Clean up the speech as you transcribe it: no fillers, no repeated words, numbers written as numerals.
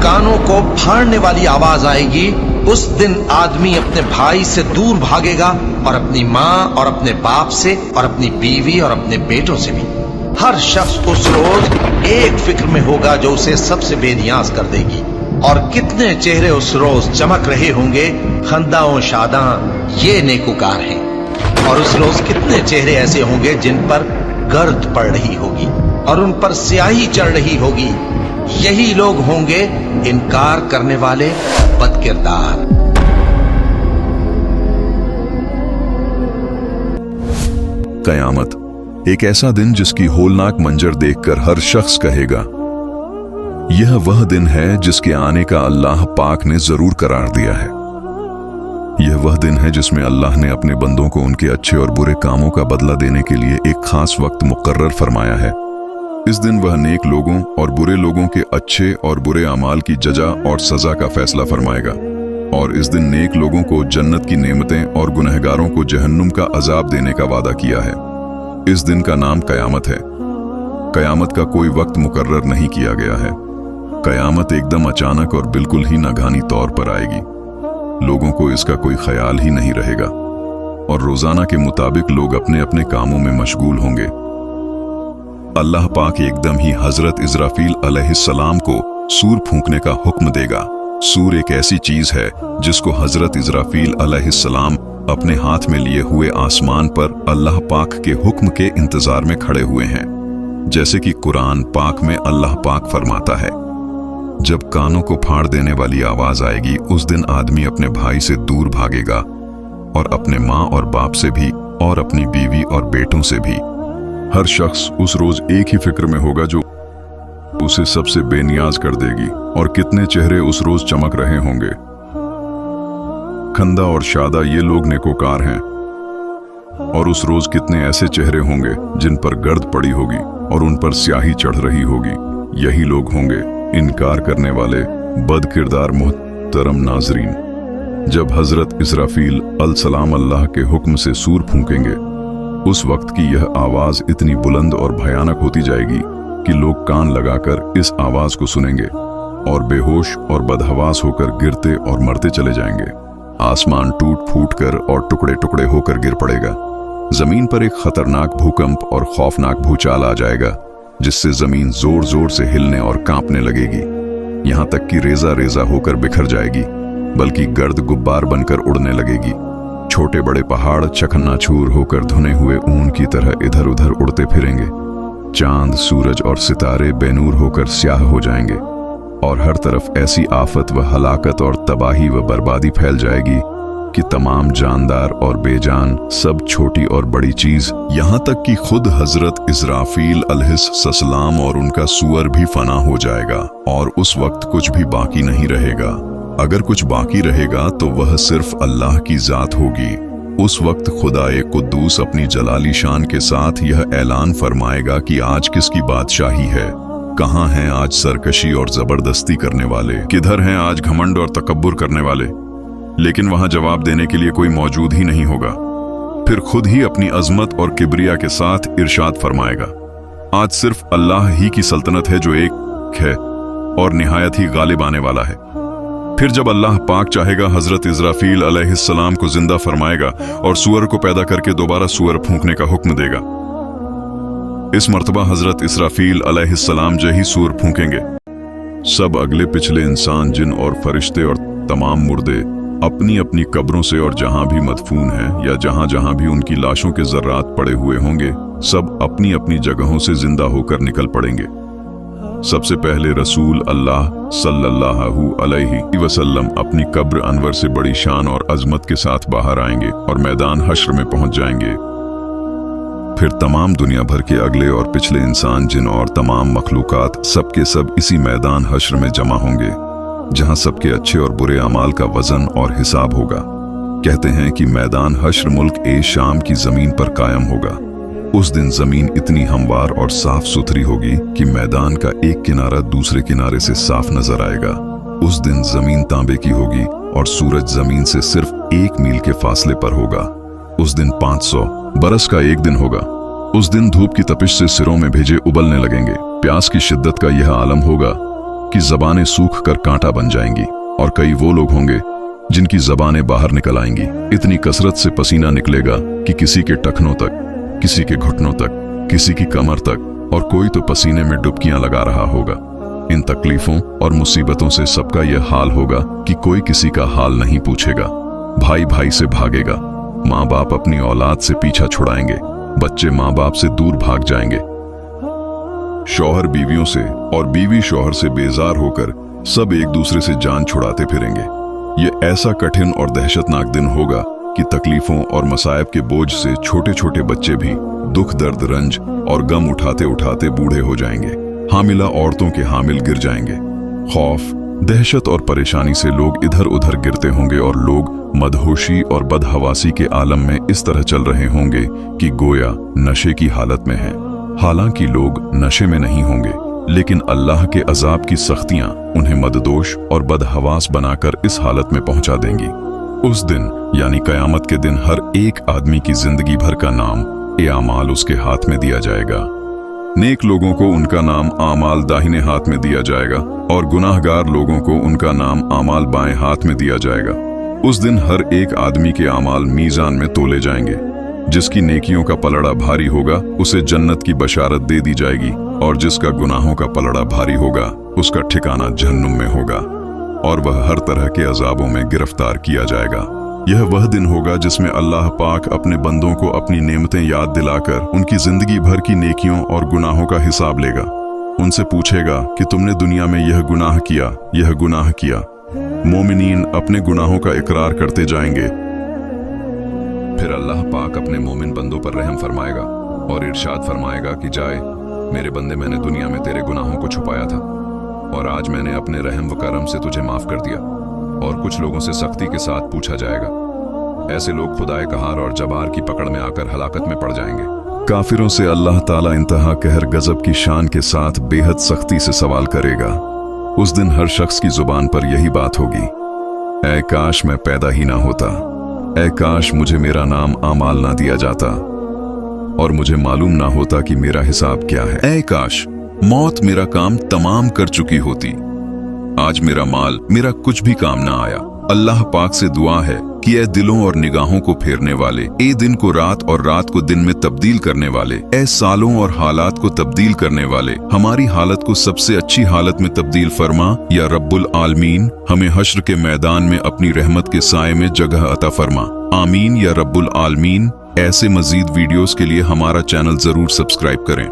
कानों को फाड़ने वाली आवाज आएगी, उस दिन आदमी अपने भाई से दूर भागेगा और अपनी माँ और अपने बाप से और अपनी बीवी और अपने बेटों से भी। हर शख्स उस रोज एक फिक्र में होगा जो उसे सबसे बेनियाज कर देगी। और कितने चेहरे उस रोज चमक रहे होंगे, खंदा और शादा ये नेकुकार हैं। और उस रोज कितने चेहरे ऐसे होंगे जिन पर गर्द पड़ रही होगी और उन पर स्याही चढ़ रही होगी। यही लोग होंगे इनकार करने वाले बदकिरदार। कयामत, एक ऐसा दिन जिसकी होलनाक मंजर देखकर हर शख्स कहेगा, यह वह दिन है जिसके आने का अल्लाह पाक ने जरूर करार दिया है। यह वह दिन है जिसमें अल्लाह ने अपने बंदों को उनके अच्छे और बुरे कामों का बदला देने के लिए एक खास वक्त मुकर्रर फरमाया है। इस दिन वह नेक लोगों और बुरे लोगों के अच्छे और बुरे अमाल की जजा और सजा का फैसला फरमाएगा। और इस दिन नेक लोगों को जन्नत की नेमतें और गुनहगारों को जहन्नुम का अजाब देने का वादा किया है। इस दिन का नाम कयामत है। कयामत का कोई वक्त मुकर्रर नहीं किया गया है। कयामत एकदम अचानक और बिल्कुल ही नागानी तौर पर आएगी। लोगों को इसका कोई ख्याल ही नहीं रहेगा और रोजाना के मुताबिक लोग अपने अपने कामों में मशगूल होंगे। अल्लाह पाक एकदम ही हजरत इस्राफील अलैहिस्सलाम को सूर फूंकने का हुक्म देगा। सूर एक ऐसी चीज है जिसको हजरत इस्राफील अलैहिस्सलाम अपने हाथ में लिए हुए आसमान पर अल्लाह पाक के हुक्म के इंतजार में खड़े हुए हैं। जैसे कि कुरान पाक में अल्लाह पाक फरमाता है, जब कानों को फाड़ देने वाली आवाज आएगी, उस दिन आदमी अपने भाई से दूर भागेगा और अपने माँ और बाप से भी और अपनी बीवी और बेटों से भी। हर शख्स उस रोज एक ही फिक्र में होगा जो उसे सबसे बेनियाज कर देगी। और कितने चेहरे उस रोज चमक रहे होंगे। खंदा और शादा ये लोग नेकोकार हैं। और उस रोज कितने ऐसे चेहरे होंगे जिन पर गर्द पड़ी होगी और उन पर स्याही चढ़ रही होगी। यही लोग होंगे इनकार करने वाले बदकिरदार। मोहतरम नाजरीन, जब हजरत इस्राफील अलसलाम अल्लाह के हुक्म से सूर फूंकेंगे, उस वक्त की यह आवाज इतनी बुलंद और भयानक होती जाएगी कि लोग कान लगाकर इस आवाज को सुनेंगे और बेहोश और बदहवास होकर गिरते और मरते चले जाएंगे। आसमान टूट फूट कर और टुकड़े टुकड़े होकर गिर पड़ेगा। जमीन पर एक खतरनाक भूकंप और खौफनाक भूचाल आ जाएगा, जिससे जमीन जोर जोर से हिलने और कांपने लगेगी। यहां तक कि रेजा रेजा होकर बिखर जाएगी, बल्कि गर्द गुब्बार बनकर उड़ने लगेगी। छोटे बड़े पहाड़ चकन्नाचूर होकर धुने हुए ऊन की तरह इधर उधर उड़ते फिरेंगे। चांद, सूरज और सितारे बेनूर होकर स्याह हो जाएंगे और हर तरफ ऐसी आफत व हलाकत और तबाही व बर्बादी फैल जाएगी कि तमाम जानदार और बेजान, सब छोटी और बड़ी चीज, यहां तक कि खुद हजरत इस्राफील अलैहिस्सलाम और उनका सूअर भी फना हो जाएगा। और उस वक्त कुछ भी बाकी नहीं रहेगा। अगर कुछ बाकी रहेगा तो वह सिर्फ अल्लाह की जात होगी। उस वक्त खुदाए कुद्दूस अपनी जलाली शान के साथ यह ऐलान फरमाएगा कि आज किसकी बादशाही है। कहाँ हैं आज सरकशी और जबरदस्ती करने वाले? किधर हैं आज घमंड और तकब्बुर करने वाले? लेकिन वहां जवाब देने के लिए कोई मौजूद ही नहीं होगा। फिर खुद ही अपनी अजमत और किबरिया के साथ इरशाद फरमाएगा, आज सिर्फ अल्लाह ही की सल्तनत है जो एक है और निहायत ही गालिब आने वाला है। फिर जब अल्लाह पाक चाहेगा, हजरत इस्राफील अलैहिस्सलाम को जिंदा फरमाएगा और सूअर को पैदा करके दोबारा सूअर फूंकने का हुक्म देगा। इस मर्तबा हजरत इस्राफील अलैहिस्सलाम जही सूअर फूंकेंगे, सब अगले पिछले इंसान, जिन और फरिश्ते और तमाम मुर्दे अपनी अपनी कब्रों से और जहां भी मदफून हैं या जहां जहां भी उनकी लाशों के जर्रात पड़े हुए होंगे, सब अपनी अपनी जगहों से जिंदा होकर निकल पड़ेंगे। सबसे पहले रसूल अल्लाह सल्लल्लाहु अलैहि वसल्लम अपनी कब्र अनवर से बड़ी शान और अजमत के साथ बाहर आएंगे और मैदान हश्र में पहुंच जाएंगे। फिर तमाम दुनिया भर के अगले और पिछले इंसान, जिन और तमाम मखलूकात सबके सब इसी मैदान हश्र में जमा होंगे, जहां सबके अच्छे और बुरे अमाल का वजन और हिसाब होगा। कहते हैं कि मैदान हश्र मुल्क ए शाम की जमीन पर कायम होगा। उस दिन जमीन इतनी हमवार और साफ सुथरी होगी कि मैदान का एक किनारा दूसरे किनारे से साफ नजर आएगा। उस दिन जमीन तांबे की होगी और सूरज जमीन से सिर्फ 1 मील के फासले पर होगा। उस दिन 500 बरस का एक दिन होगा। उस दिन धूप की तपिश से सिरों में भेजे उबलने लगेंगे। प्यास की शिद्दत का यह आलम होगा कि जबानें सूख कर कांटा बन जाएंगी, और कई वो लोग होंगे जिनकी जबानें बाहर निकल आएंगी। इतनी कसरत से पसीना निकलेगा कि किसी के टखनों तक, किसी के घुटनों तक, किसी की कमर तक, और कोई तो पसीने में डुबकियां लगा रहा होगा। इन तकलीफों और मुसीबतों से सबका यह हाल होगा कि कोई किसी का हाल नहीं पूछेगा। भाई भाई से भागेगा, माँ बाप अपनी औलाद से पीछा छुड़ाएंगे, बच्चे माँ बाप से दूर भाग जाएंगे। शौहर बीवियों से और बीवी शौहर से बेजार होकर सब एक दूसरे से जान छुड़ाते फिरेंगे। ये ऐसा कठिन और दहशतनाक दिन होगा कि तकलीफों और मसायब के बोझ से छोटे छोटे बच्चे भी दुख दर्द रंज और गम उठाते उठाते बूढ़े हो जाएंगे। हामिला औरतों के हामिल गिर जाएंगे। खौफ, दहशत और परेशानी से लोग इधर उधर गिरते होंगे और लोग मदहोशी और बदहवासी के आलम में इस तरह चल रहे होंगे कि गोया नशे की हालत में हैं। हालांकि लोग नशे में नहीं होंगे, लेकिन अल्लाह के अजाब की सख्तियां उन्हें मददोश और बदहवास बनाकर इस हालत में पहुंचा देंगी। उस दिन यानी कयामत के दिन हर एक आदमी की जिंदगी भर का नाम ए आमाल उसके हाथ में दिया जाएगा। नेक लोगों को उनका नाम आमाल दाहिने हाथ में दिया जाएगा और गुनाहगार लोगों को उनका नाम आमाल बाएं हाथ में दिया जाएगा। उस दिन हर एक आदमी के आमाल मीजान में तोले जाएंगे। जिसकी नेकियों का पलड़ा भारी होगा उसे जन्नत की बशारत दे दी जाएगी, और जिसका गुनाहों का पलड़ा भारी होगा उसका ठिकाना जहन्नुम में होगा, और वह हर तरह के अजाबों में गिरफ्तार किया जाएगा। यह वह दिन होगा जिसमें अल्लाह पाक अपने बंदों को अपनी नेमतें याद दिलाकर उनकी जिंदगी भर की नेकियों और गुनाहों का हिसाब लेगा। उनसे पूछेगा कि तुमने दुनिया में यह गुनाह किया, यह गुनाह किया। मोमिनीन अपने गुनाहों का इकरार करते जाएंगे। फिर अल्लाह पाक अपने मोमिन बंदों पर रहम फरमाएगा और इरशाद फरमाएगा कि जाए मेरे बंदे, मैंने दुनिया में तेरे गुनाहों को छुपाया था और आज मैंने अपने रहम व करम से तुझे माफ कर दिया। और कुछ लोगों से सख्ती के साथ पूछा जाएगा। ऐसे लोग खुदाए कहार और जबार की पकड़ में आकर हलाकत में पड़ जाएंगे। काफिरों से अल्लाह ताला इंतहा कहर गजब की शान के साथ बेहद सख्ती से सवाल करेगा। उस दिन हर शख्स की जुबान पर यही बात होगी, ऐ काश मैं पैदा ही ना होता, ऐ काश मुझे मेरा नाम आमाल ना दिया जाता और मुझे मालूम ना होता कि मेरा हिसाब क्या है। ऐ काश मौत मेरा काम तमाम कर चुकी होती, आज मेरा माल मेरा कुछ भी काम ना आया। अल्लाह पाक से दुआ है कि ऐ दिलों और निगाहों को फेरने वाले, ए दिन को रात और रात को दिन में तब्दील करने वाले, ऐ सालों और हालात को तब्दील करने वाले, हमारी हालत को सबसे अच्छी हालत में तब्दील फरमा या रब्बुल आलमीन। हमें हश्र के मैदान में अपनी रहमत के साए में जगह अता फरमा, आमीन या रब्बुल आलमीन। ऐसे मजीद वीडियोस के लिए हमारा चैनल जरूर सब्सक्राइब करें।